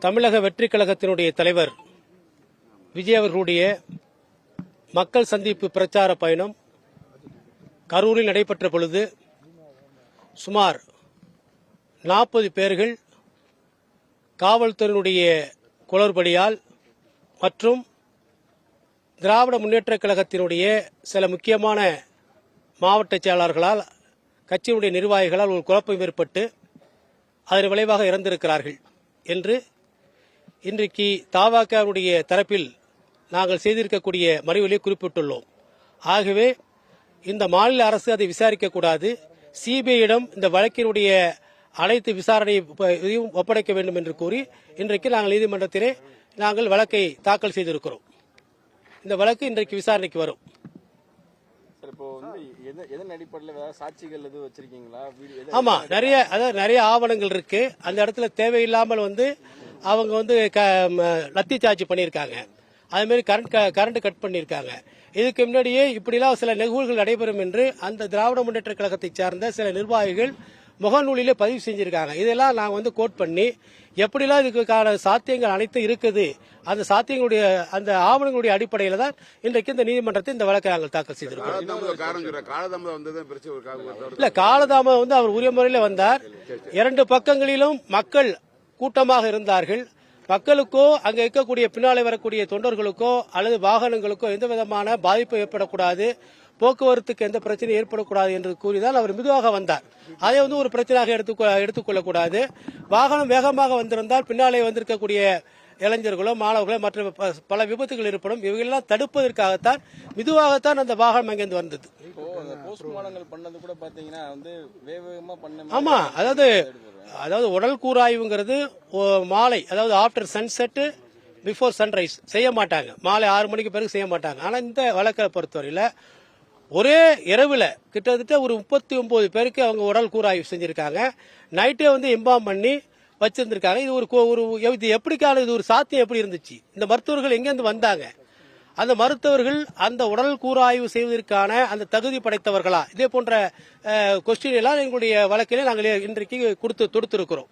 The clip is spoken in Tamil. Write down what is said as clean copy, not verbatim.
தமிழக வெற்றிக் கழகத்தினுடைய தலைவர் விஜய் அவர்களுடைய மக்கள் சந்திப்பு பிரச்சார பயணம் கரூரில் நடைபெற்ற பொழுது சுமார் 40 பேர்கள் காவல்துறையினுடைய குளறுபடியால் மற்றும் திராவிட முன்னேற்றக் கழகத்தினுடைய சில முக்கியமான மாவட்ட செயலாளர்களால் கட்சியினுடைய நிர்வாகிகளால் ஒரு குழப்பம் ஏற்பட்டு அதன் விளைவாக இறந்திருக்கிறார்கள் என்று இன்றைக்கு தவாகவுடைய தரப்பில் நாங்கள் செய்திருக்கக்கூடிய மனுவிலே குறிப்பிட்டுள்ளோம். ஆகவே இந்த மாநில அரசு அதை விசாரிக்கக்கூடாது, சிபிஐயிடம் இந்த வழக்கினுடைய அனைத்து விசாரணையையும் ஒப்படைக்க வேண்டும் என்று கூறி இன்றைக்கு நாங்கள் நீதிமன்றத்திலே நாங்கள் வழக்கை தாக்கல் செய்திருக்கிறோம். இந்த வழக்கு இன்றைக்கு விசாரணைக்கு வரும். ஆமா, நிறைய ஆவணங்கள் இருக்கு. அந்த இடத்துல தேவையில்லாமல் அவங்க லத்தி சார்ஜ் பண்ணியிருக்காங்க. அதே மாதிரி கரண்ட் கட் பண்ணியிருக்காங்க. இதுக்கு முன்னாடியே இப்படிலாம் சில நிகழ்வுகள் நடைபெறும் என்று அந்த திராவிட முன்னேற்ற கழகத்தை சார்ந்த சில நிர்வாகிகள் முகநூலிலே பதிவு செஞ்சிருக்காங்க. இதெல்லாம் நாங்கள் கோட் பண்ணி எப்படிலாம் இதுக்கான சாத்தியங்கள் அனைத்தும் இருக்குது, அந்த சாத்தியங்களுடைய அந்த ஆவணங்களுடைய அடிப்படையில் தான் இன்றைக்கு இந்த நீதிமன்றத்தில் இந்த வழக்கை நாங்கள் தாக்கல் செய்திருக்கிறோம். இல்ல, காலதாமதம் அவர் உரிய முறையில் வந்தார். 2 பக்கங்களிலும் மக்கள் கூட்டமாக இருந்தார்கள். மக்களுக்கோ அங்க இருக்கக்கூடிய பின்னாலே வரக்கூடிய தொண்டர்களுக்கோ அல்லது வாகனங்களுக்கோ எந்த விதமான பாதிப்பு ஏற்படக்கூடாது, போக்குவரத்துக்கு எந்த பிரச்சனையும் ஏற்படக்கூடாது என்று கூறிதான் அவர் மெதுவாக வந்தார். அதை ஒரு பிரச்சனையாக எடுத்துக்கொள்ளக்கூடாது. வாகனம் வேகமாக வந்திருந்தால் பின்னாலே வந்திருக்கக்கூடிய இளைஞர்களோ மாணவர்களோ மற்ற பல விபத்துகள் ஏற்படும். இவைகளெல்லாம் தடுப்பதற்காகத்தான் மெதுவாகத்தான் அந்த வாகனம் அங்கிருந்து வந்தது. ஆமா, அதாவது உடல் கூராய்வுங்கிறது மாலை, அதாவது ஆப்டர் சன்செட் பிஃபோர் சன்ரைஸ் செய்ய மாட்டாங்க, மாலை 6 மணிக்கு பிறகு செய்ய மாட்டாங்க. ஆனா இந்த வழக்கை பொறுத்தவரையில ஒரே இரவுல கிட்டத்தட்ட ஒரு 39 பேருக்கு அவங்க உடல் கூராய்வு செஞ்சிருக்காங்க. நைட்டே இம்பாம் பண்ணி வச்சிருந்திருக்காங்க. இது எப்படிக்கான இது ஒரு சாத்தியம் எப்படி இருந்துச்சு? இந்த மருத்துவர்கள் எங்கிருந்து வந்தாங்க? அந்த மருத்துவர்கள் அந்த உடல் கூராய்வு செய்வதற்கான அந்த தகுதி படைத்தவர்களா? இதே போன்ற கொஸ்டின் எல்லாம் எங்களுடைய வழக்கிலே நாங்கள் இன்றைக்கு தொடுத்திருக்கிறோம்.